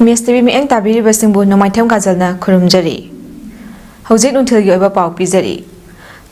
Mr. Mieng Tabiri Basingbu no Maitem Gazalna Kurumjari. Hojik until you ever pau pizari.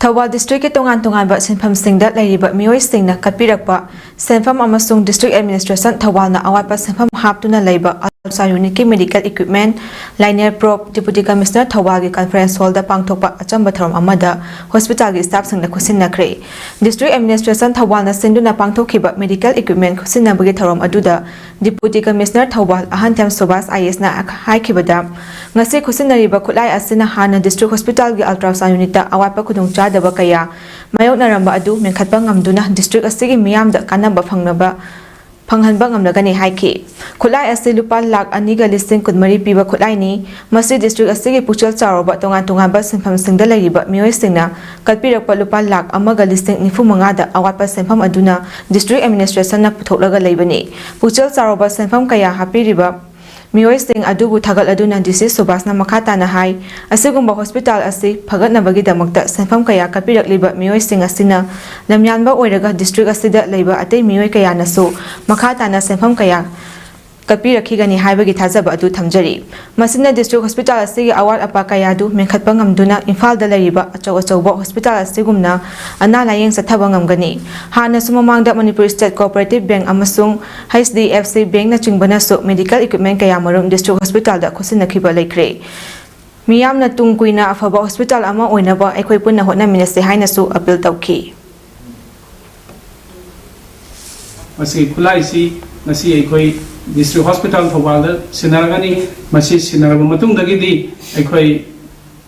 Tawal district tongan ba senfam singda lairiba mioi singna katpirakpa senfam amasung district administration tawalna awapa senfam haptuna laiba alsa uniki medical equipment liner prop deputy commissioner tawal gi conference hall da pangthokpa achamba thorom amada hospital gi staff singna khusinna kre district administration tawalna sinduna pangthokhiba medical equipment khusinna bagi thorom aduda deputy commissioner tawal ahantam sobas is na haikibada ngase khusinariba khulai asina hana district hospital gi ultrasound unit da awapa khudung daba kaya mayok naramba adu menkhatpa ngamduna district asigi miyamda kanaba phanghanba ngamlagani haiki khulai ase lupa lakh aniga listing kunmari piba khulai ni masi district asigi puchal charoba tongan ba senfam singda lariba miyoi singna kalpirakpa lupa lakh amaga listing 95 da awatpa senfam aduna district administration na puthoklaga leibani puchal charoba senfam kaya hapiriba Miyoi sing adubu thagal aduna disease subasna makata na hai asigumba hospital asi phagatnabagi damakta senfam kaya kapirakliba miyoi sing asina lamyanba oiraga district asida leiba atei miyoi kaya nasu makata na senfam kaya kapirakhigani haibagi thajaba adu thamjari masina district hospital asigi award apa kaya du menkhatpa ngamduna imphal da lariba achau hospital asigumna ana layeng sathaba ngamgani hana sumamangda Manipur State Cooperative Bank amasung HDFC Bank na chingbana so medical equipment kaya marum district hospital da khosinakhiba laikre miyamna tungkuina afaba hospital ama oinaba ekhoi punna hotna minase haina su appeal tawki masi khulai si nasi ekhoi district hospital thawal sinaragani masi sinaraba matung dagidi ekhoi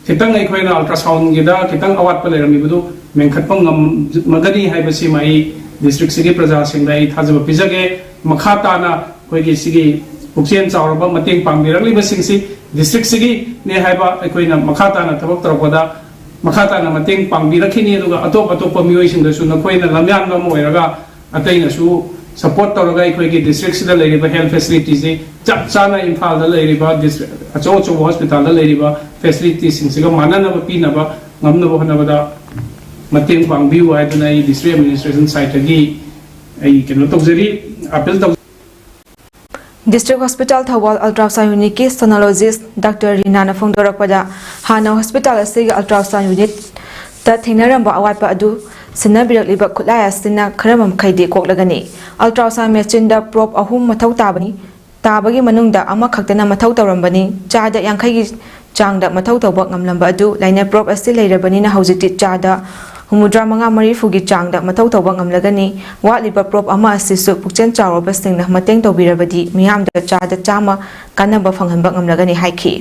kitang ekhoi na ultrasound gida kitang awat pa lerami budu menkhatpang magani haibasi mai district sigi praja singdai thajaba pijage makhata na koigi sigi pukchen chawraba mateng pangbirangli basingsi district sigi ne haiba ekhoi na makhata na thabak tarapda makhata na mateng pangbirakhini duga atop mioi singda su na koina lamyan ma moiraga ataina su support tawraga ekhoi district sida leiriba health facilities chap chana imphal da leiriba district acho hospital da leiriba facilities singsiga manana ba pinaba ngamna ba hanabada mateng pangbiu aiduna district administration site gi ai keno tawjari appeal taw District Hospital Thawal Ultrasound Unit ki sonologist Dr. Rina na phongdorakpada hana hospital asigi ultrasound unit ta thingnaramba awatpa adu sinabirakliba khulai asina kharamam khaide koklagani ultrasound machine da prop ahum mathau tabagi manungda ama khaktana mathau tawrambani chada yankhai gi changda mathau tawba ngamlamba adu laina prop asi leirabani na hojiti chada humudra manga mari fugi changda mathau tawba ngamlagani watliba prop ama asisu pukchen charoba singna mateng tawbirabadi miyamda chada chama kanaba phanghanba ngamlagani haiki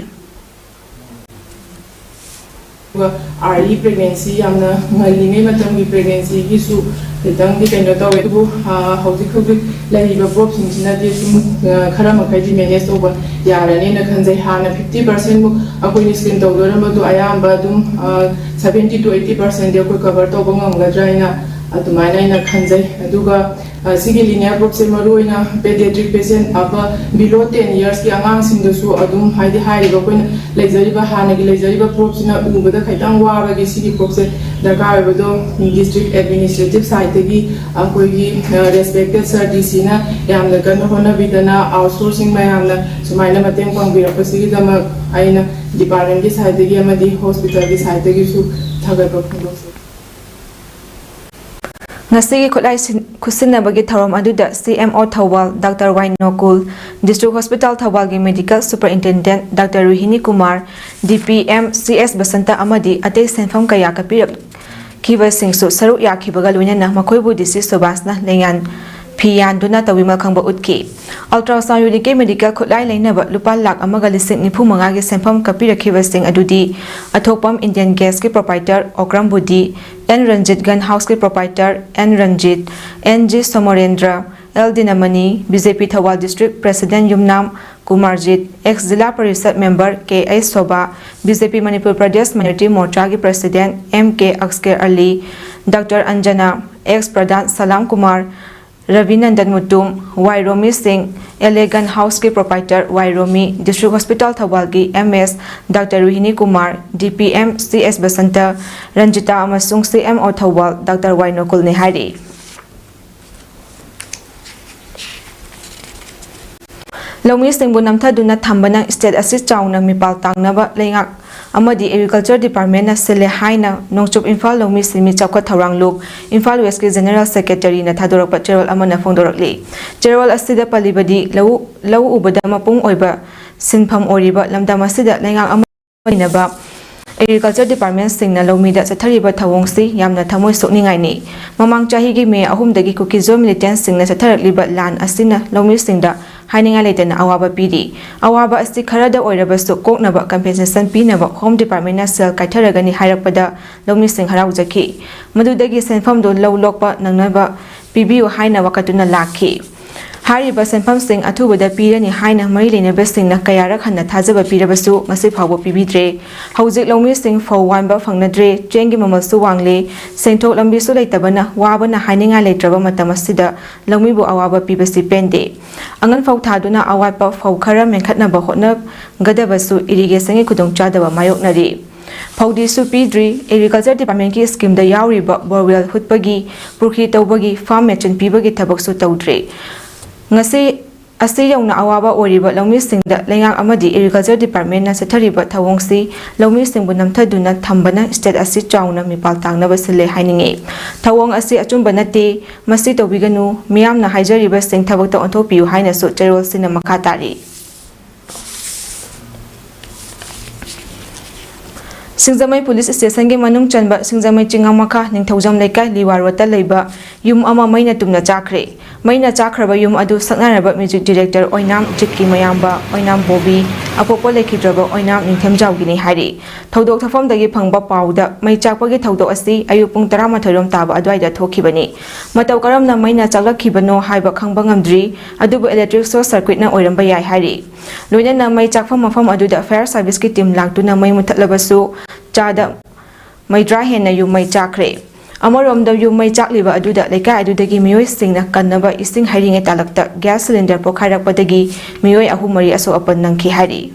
early pregnancy yamna ngalini matam gi pregnancy gi su tang di kendo tawe bu hauji khobik laiba prop singina di sum khara makai di manage over yarani na khanjai hana 50% mu akoi ni skin tawdora ma du ayamba dum 70 to 80% de ko cover to bangam gadraina adumaina ina khanjai aduga sigi linear prop se maruina pediatric patient aba below 10 years ki angang singdasu adum haidi hairiba koina leizariba hana gi leizariba prop sina ubada khaitang wa gi sigi prop se darkar bedo district administrative side gi akoi gi respected sir dc na yamna kan hona bidana outsourcing ma yamna sumaina mateng pangbira pasigi dama aina department gi side gi amadi hospital gi side gi su thagar pakho Ngasigi khulai khusinabagi thorom aduda CMO Thawal Dr. Wainokul District Hospital Thawal gi Medical Superintendent Dr. Ruhini Kumar DPM CS Basanta amadi atei senfam kaya kapirak kiba singsu saru yakhibaga loinana makhoibu disease sobasna lengan Piyan duna tawima khangba utki ultrasound unit ke medical khulai lainaba lupa lakh amaga lising 95 gi senfam kapirakhiba sing adudi athopam Indian Gas ki proprietor Okram Budi N Ranjit Gun House ki proprietor N Ranjit NG Somorendra L Dinamani BJP Thawal District President Yumnam Kumarjit ex Zilla Parishad member K.A. Soba BJP Manipur Pradesh Minority Morcha ki President M.K. Aksker Ali Dr. Anjana ex Pradhan Salam Kumar Ravinandan Mutum, Wairomi Singh, Elegant House के proprietor Wairomi, District Hospital Thawal की MS, Dr. Ruhini Kumar, DPM CS Basanta, Ranjita Amasung CMO Thawal, Dr. Wainokul ne hari. ꯂꯧꯃꯤꯁꯤꯡꯕꯨ ꯅꯝꯊꯗꯨꯅ ꯊꯝꯕꯅ state ꯑꯁꯤ ꯆꯥꯎꯅ ꯃꯤꯄꯥꯜ ꯇꯥꯡꯅꯕ ꯂꯩꯉꯥꯛ ꯑꯃꯗꯤ agriculture ꯗꯤꯄꯥꯔꯠꯃꯦꯟꯠꯅ ꯁꯤꯜꯂꯦ ꯍꯥꯏꯅ ꯅꯣꯡꯆꯨꯞ ꯏꯝꯐꯥꯜ ꯂꯧꯃꯤ ꯁꯤꯟꯃꯤ ꯆꯥꯎꯈꯠ ꯊꯧꯔꯥꯡ ꯂꯨꯞ ꯏꯝꯐꯥꯜ ꯋꯦꯁꯀꯤ ꯖꯦꯅꯔꯦꯜ ꯁꯦꯀ꯭ꯔꯦꯇꯔꯤꯅ ꯊꯥꯗꯣꯔꯛꯄ ꯆꯦꯔꯣꯜ ꯑꯃꯅ ꯐꯣꯡꯗꯣꯔꯛꯂꯤ꯫ ꯆꯦꯔꯣꯜ ꯑꯁꯤꯗ ꯄꯜꯂꯤꯕꯗꯤ ꯂꯧ ꯎꯕꯗ ꯃꯄꯨꯡ ꯑꯣꯏꯕ ꯁꯤꯟꯐꯝ ꯑꯣꯏꯔꯤꯕ ꯂꯝꯗꯝ ꯑꯁꯤꯗ ꯂꯩꯉꯥꯛ ꯑꯃ ꯑꯣꯏꯅꯕ ꯑꯦꯒ꯭ꯔꯤꯀꯜꯆꯔ ꯗꯤꯄꯥꯔꯠꯃꯦꯟꯠꯁꯤꯡꯅ ꯂꯧꯃꯤꯗ ꯆꯠꯊꯔꯤꯕ ꯊꯧꯑꯣꯡꯁꯤ ꯌꯥꯝꯅ ꯊꯃꯣꯏ ꯁꯣꯛꯅꯤꯡꯉꯥꯏꯅꯤ꯫ ꯃꯃꯥꯡ ꯆꯍꯤꯒꯤ ꯃꯦ 3ꯗꯒꯤ ꯀꯨꯀꯤꯖꯣ ꯃꯤꯂꯤꯇꯦꯟꯠꯁꯤꯡꯅ ꯆꯠꯊꯔꯛꯂꯤꯕ ꯂꯥꯟ ꯑꯁꯤꯅ ꯂꯧꯃꯤꯁꯤꯡꯗ ꯍꯥꯏꯅꯤꯡꯉꯥꯏ ꯂꯩꯇꯅ ꯑꯋꯥꯕ ꯄꯤꯔꯤ꯫ ꯑꯋꯥꯕ ꯑꯁꯤ ꯈꯔꯗ ꯑꯣꯏꯔꯕꯁꯨ ꯀꯣꯛꯅꯕ ꯀꯝꯄꯦꯟꯁꯦꯁꯟ ꯄꯤꯅꯕ ꯍꯣꯝ ꯗꯤꯄꯥꯔꯠꯃꯦꯟꯠꯅ ꯁꯦꯜ ꯀꯥꯏꯊꯔꯒꯅꯤ ꯍꯥꯏꯔꯛꯄꯗ ꯂꯧꯃꯤꯁꯤꯡ ꯍꯔꯥꯎꯖꯈꯤ꯫ ꯃꯗꯨꯗꯒꯤ ꯁꯦꯟꯐꯝꯗꯨ ꯂꯧ ꯂꯣꯛꯄ ꯅꯪꯅꯕ ꯄꯤꯕꯤꯌꯨ ꯍꯥꯏꯅ ꯋꯥꯀꯠꯇꯨꯅ ꯂꯥꯛꯈꯤ꯫ ꯍꯥꯏꯔꯤꯕ ꯁꯦꯟꯐꯝꯁꯤꯡ ꯑꯊꯨꯕꯗ ꯄꯤꯔꯅꯤ ꯍꯥꯏꯅ ꯃꯔꯤ ꯂꯩꯅꯕꯁꯤꯡꯅ ꯀꯌꯥꯔꯛ ꯍꯟꯅ ꯊꯥꯖꯕ ꯄꯤꯔꯕꯁꯨ ꯉꯁꯤ ꯐꯥꯎꯕ ꯄꯤꯕꯤꯗ꯭ꯔꯦ꯫ ꯍꯧꯖꯤꯛ ꯂꯧꯃꯤꯁꯤꯡ ꯐꯧ ꯋꯥꯟꯕ ꯐꯪꯅꯗ꯭ꯔꯦ, ꯆꯦꯡꯒꯤ ꯃꯃꯜꯁꯨ ꯋꯥꯡꯂꯦ, ꯁꯦꯟꯊꯣꯛ ꯂꯝꯕꯤꯁꯨ ꯂꯩꯇꯕꯅ ꯋꯥꯕꯅ ꯍꯥꯏꯅꯤꯡꯉꯥꯏ ꯂꯩꯇ꯭ꯔꯕ ꯃꯇꯝ ꯑꯁꯤꯗ ꯂꯧꯃꯤꯕꯨ ꯑꯋꯥꯕ ꯄꯤꯕꯁꯤ ꯄꯦꯟꯗꯦ꯫ ꯑꯉꯟ ꯐꯧ ꯊꯥꯗꯨꯅ ꯑꯋꯥꯠꯄ ꯐꯧ ꯈꯔ ꯃꯦꯟꯈꯠꯅꯕ ꯍꯣꯠꯅꯒꯗꯕꯁꯨ ꯏꯔꯤꯒꯦꯁꯟꯒꯤ ꯈꯨꯗꯣꯡꯆꯥꯗꯕ ꯃꯥꯌꯣꯛꯅꯔꯤ꯫ ꯐꯧꯗꯤꯁꯨ ꯄꯤꯗ꯭ꯔꯤ꯫ ꯑꯦꯒ꯭ꯔꯤꯀꯜꯆꯔ ꯗꯤꯄꯥꯔꯠꯃꯦꯟꯠꯀꯤ ꯁ꯭ꯀꯤꯝꯗ ꯌꯥꯎꯔꯤꯕ ꯕꯣꯔꯋꯦꯜ ꯍꯨꯠꯄꯒꯤ, ꯄꯨꯈ꯭ꯔꯤ ꯇꯧꯕꯒꯤ, ꯐꯥꯔꯝ ꯃꯦꯆꯤꯟ ꯄꯤꯕꯒꯤ ꯊꯕꯛꯁꯨ ꯇꯧꯗ꯭ꯔꯦ꯫ ꯉꯁꯤ ꯑꯁꯤ ꯌꯧꯅ ꯑꯋꯥꯕ ꯑꯣꯏꯔꯤꯕ ꯂꯧꯃꯤꯁꯤꯡꯗ ꯂꯩꯉꯥꯛ ꯑꯃꯗꯤ ꯑꯦꯒ꯭ꯔꯤꯀꯜꯆꯔ ꯗꯤꯄꯥꯔꯠꯃꯦꯟꯠꯅ ꯆꯠꯊꯔꯤꯕ ꯊꯧꯑꯣꯡꯁꯤ ꯂꯧꯃꯤꯁꯤꯡꯕꯨ ꯅꯝꯊꯗꯨꯅ ꯊꯝꯕꯅ ꯁ꯭ꯇꯦꯠ ꯑꯁꯤ ꯆꯥꯎꯅ ꯃꯤꯄꯥꯜ ꯇꯥꯡꯅꯕ ꯁꯤꯜꯂꯦ ꯍꯥꯏꯅꯤꯡꯉꯤ꯫ ꯊꯧꯑꯣꯡ ꯑꯁꯤ ꯑꯆꯨꯝꯕ ꯅꯠꯇꯦ, ꯃꯁꯤ ꯇꯧꯕꯤꯒꯅꯨ, ꯃꯤꯌꯥꯝꯅ ꯍꯥꯏꯖꯔꯤꯕꯁꯤꯡ ꯊꯕꯛꯇ ꯑꯣꯟꯊꯣꯛꯄꯤꯌꯨ ꯍꯥꯏꯅꯁꯨ ꯆꯦꯔꯣꯜꯁꯤꯅ ꯃꯈꯥ ꯇꯥꯔꯤ꯫ ꯁꯤꯡꯖꯃꯩ ꯄꯨꯂꯤꯁ ꯁ꯭ꯇꯦꯁꯟꯒꯤ ꯃꯅꯨꯡ ꯆꯟꯕ ꯁꯤꯡꯖꯃꯩ ꯆꯤꯡꯉꯥꯃꯈꯥ ꯅꯤꯡꯊꯧꯖꯝ ꯂꯩꯀꯥꯏ ꯂꯤꯋꯥ ꯔꯣꯗꯇ ꯂꯩꯕ ꯌꯨꯝ ꯑꯃ ꯃꯩꯅ ꯇꯨꯝꯅ ꯆꯥꯛꯈ꯭ꯔꯦ꯫ ꯃꯩꯅ ꯆꯥꯛꯈ꯭ꯔꯕ ꯌꯨꯝ ꯑꯗꯨ ꯁꯛꯅꯔꯕ ꯃ꯭ꯌꯨꯖꯤꯛ ꯗꯤꯔꯦꯛꯇꯔ ꯑꯣꯏꯅꯥꯝ ꯖꯤꯠꯀꯤ ꯃꯌꯥꯝꯕ ꯑꯣꯏꯅꯥꯝ ꯕꯣꯕꯤ, ꯑꯄꯣꯛꯄ ꯂꯩꯈꯤꯗ꯭ꯔꯕ ꯑꯣꯏꯅꯥꯝ ꯅꯤꯡꯊꯦꯝꯖꯥꯎꯒꯤꯅꯤ ꯍꯥꯏꯔꯤ꯫ ꯊꯧꯗꯣꯛ ꯊꯣꯛꯐꯝꯗꯒꯤ ꯐꯪꯕ ꯄꯥꯎꯗ ꯃꯩ ꯆꯥꯛꯄꯒꯤ ꯊꯧꯗꯣꯛ ꯑꯁꯤ ꯑꯌꯨꯛ ꯄꯨꯡ 12ꯔꯣꯝ ꯇꯥꯕ ꯑꯗꯨꯋꯥꯏꯗ ꯊꯣꯛꯈꯤꯕꯅꯤ꯫ ꯃꯇꯧ ꯀꯔꯝꯅ ꯃꯩꯅ ꯆꯥꯛꯂꯛꯈꯤꯕꯅꯣ ꯍꯥꯏꯕ ꯈꯪꯕ ꯉꯝꯗ꯭ꯔꯤ, ꯑꯗꯨꯕꯨ ꯏꯂꯦꯛꯇ꯭ꯔꯤꯛ ꯁꯣꯔꯠ ꯁꯔꯀ꯭ꯌꯨꯠꯅ ꯑꯣꯏꯔꯝꯕ ꯌꯥꯏ ꯍꯥꯏꯔꯤ꯫ ꯂꯣꯏꯅꯅ ꯃꯩ ꯆꯥꯛꯐꯝ ꯃꯐꯝ ꯑꯗꯨꯗ ꯐꯥꯌꯔ ꯁꯥꯔꯚꯤꯁꯀꯤ ꯇꯤꯝ ꯂꯥꯛꯇꯨꯅ ꯃꯩ ꯃꯨꯠꯊꯠꯂꯕꯁꯨ ꯆꯥꯗ 30 ꯍꯦꯟꯅ ꯌꯨꯝ ꯃꯩ ꯆꯥꯛꯈ꯭ꯔꯦ꯫ ꯑꯃꯔꯣꯝꯗ ꯌꯨꯝ ꯃꯩ ꯆꯥꯛꯂꯤꯕ ꯑꯗꯨꯗ ꯂꯩꯀꯥꯏ ꯑꯗꯨꯗꯒꯤ ꯃꯤꯑꯣꯏꯁꯤꯡꯅ ꯀꯟꯅꯕ ꯏꯁꯤꯡ ꯍꯩꯔꯤꯉꯩ ꯇꯥꯂꯛꯇ ꯒ꯭ꯌꯥꯁ ꯁꯤꯂꯤꯟꯗꯔ ꯄꯣꯈꯥꯏꯔꯛꯄꯗꯒꯤ ꯃꯤꯑꯣꯏ 3-4 ꯑꯁꯣꯛ ꯑꯄꯟ ꯅꯪꯈꯤ ꯍꯥꯏꯔꯤ꯫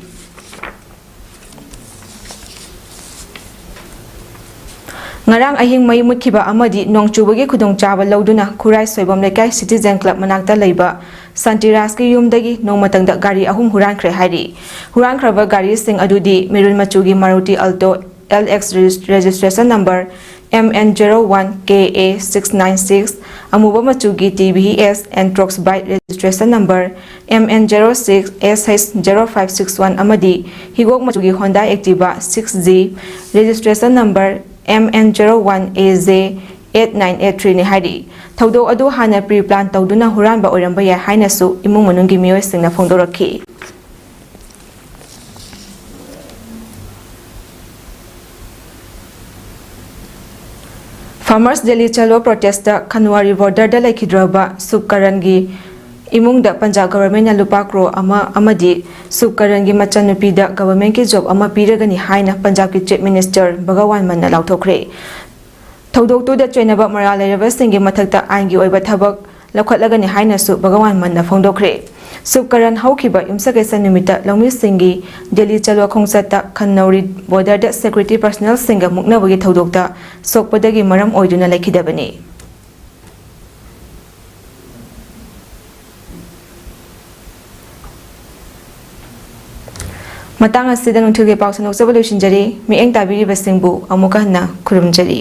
ꯉꯔꯥꯡ ꯑꯍꯤꯡ ꯃꯩ ꯃꯨꯠꯈꯤꯕ ꯑꯃꯗꯤ ꯅꯣꯡ ꯆꯨꯕꯒꯤ ꯈꯨꯗꯣꯡꯆꯥꯕ ꯂꯧꯗꯨꯅ ꯈꯨꯔꯥꯏ ꯁꯣꯏꯕꯝ ꯂꯩꯀꯥꯏ ꯁꯤꯇꯤꯖꯦꯟ ꯀ꯭ꯂꯕ ꯃꯅꯥꯛꯇ ꯂꯩꯕ ꯁꯥꯟꯇꯤꯔꯥꯖꯀꯤ ꯌꯨꯝꯗꯒꯤ ꯅꯣꯡꯃꯇꯪꯗ ꯒꯥꯔꯤ 3 ꯍꯨꯔꯥꯟꯈ꯭ꯔꯦ ꯍꯥꯏꯔꯤ꯫ ꯍꯨꯔꯥꯟꯈ꯭ꯔꯕ ꯒꯥꯔꯤꯁꯤꯡ ꯑꯗꯨꯗꯤ ꯃꯦꯔꯨꯟ ꯃꯆꯨꯒꯤ Maruti Alto LX registration number MN01KA696, ꯑꯃꯨꯕ ꯃꯆꯨꯒꯤ TVS Entrox bike registration number MN06SH0561 ꯑꯃꯗꯤ ꯍꯤꯒꯣꯛ ꯃꯆꯨꯒꯤ Honda Activa 6G registration number MN01AJ8983ꯅꯤ ꯍꯥꯏꯔꯤ꯫ ꯊꯧꯗꯣꯛ ꯑꯗꯨ ꯍꯥꯟꯅ ꯄ꯭ꯔꯤ ꯄ꯭ꯂꯥꯟ ꯇꯧꯗꯨꯅ ꯍꯨꯔꯥꯟꯕ ꯑꯣꯏꯔꯝꯕ ꯌꯥꯏ ꯍꯥꯏꯅꯁꯨ ꯏꯃꯨꯡ ꯃꯅꯨꯡꯒꯤ ꯃꯤꯑꯣꯏꯁꯤꯡꯅ ꯐꯣꯡꯗꯣꯔꯛꯈꯤ꯫ ꯐꯥꯔꯃꯔꯁ ꯗꯦꯂꯤ ꯆꯂꯣ ꯄ꯭ꯔꯣꯇꯦꯁꯇ ꯈꯟꯋꯥꯔꯤ ꯕꯣꯔꯗꯔꯗ ꯂꯩꯈꯤꯗ꯭ꯔꯕ ꯁꯨꯕꯀꯔꯟꯒꯤ ꯏꯃꯨꯡꯗ ꯄꯟꯖꯥꯕ ꯒꯚꯔꯟꯃꯦꯟꯠꯅ ꯂꯨꯄꯥ ꯀ꯭ꯔꯣꯔ ꯑꯃꯗꯤ ꯁꯨꯕꯀꯔꯟꯒꯤ ꯃꯆꯟꯅꯨꯄꯤꯗ ꯒꯚꯔꯟꯃꯦꯟꯠꯀꯤ ꯖꯣꯕ ꯑꯃ ꯄꯤꯔꯒꯅꯤ ꯍꯥꯏꯅ ꯄꯟꯖꯥꯕꯀꯤ ꯆꯤꯐ ꯃꯤꯅꯤꯁꯇꯔ ꯚꯒꯋꯥꯟ ꯃꯟꯅ ꯂꯥꯎꯊꯣꯛꯈ꯭ꯔꯦ꯫ ꯊꯧꯗꯣꯛꯇꯨꯗ ꯆꯣꯏꯅꯕ ꯃꯔꯥꯜ ꯂꯩꯔꯕꯁꯤꯡꯒꯤ ꯃꯊꯛꯇ ꯑꯥꯏꯟꯒꯤ ꯑꯣꯏꯕ ꯊꯕꯛ ꯂꯧꯈꯠꯂꯒꯅꯤ ꯍꯥꯏꯅꯁꯨ ꯚꯒꯋꯥꯟ ꯃꯟꯅ ꯐꯣꯡꯗꯣꯛꯈ꯭ꯔꯦ꯫ ꯁꯨꯕꯀꯔꯟ ꯍꯧꯈꯤꯕ ꯌꯨꯝꯁꯀꯩꯁ ꯅꯨꯃꯤꯠꯇ ꯂꯧꯃꯤꯁꯤꯡꯒꯤ ꯗꯦꯂꯤ ꯆꯂꯣ ꯈꯣꯡꯆꯠꯇ ꯈꯟꯅꯧꯔꯤ ꯕꯣꯔꯗꯔꯗ ꯁꯦꯀ꯭ꯌꯨꯔꯤꯇꯤ ꯄꯔꯁꯅꯦꯜꯁꯤꯡꯒ ꯃꯨꯛꯅꯕꯒꯤ ꯊꯧꯗꯣꯛꯇ ꯁꯣꯛꯄꯗꯒꯤ ꯃꯔꯝ ꯑꯣꯏꯗꯨꯅ ꯂꯩꯈꯤꯗꯕꯅꯤ꯫ ꯃꯇꯥꯡ ꯑꯁꯤꯗ ꯅꯨꯡꯊꯤꯜꯒꯤ ꯄꯥꯎ ꯁꯟꯗꯣꯛꯆꯕ ꯂꯣꯏꯁꯤꯟꯖꯔꯤ꯫ ꯃꯤꯠꯌꯦꯡ ꯇꯥꯕꯤꯔꯤꯕꯁꯤꯡꯕꯨ ꯑꯃꯨꯛꯀ ꯍꯟꯅ ꯈꯨꯔꯨꯝꯖꯔꯤ꯫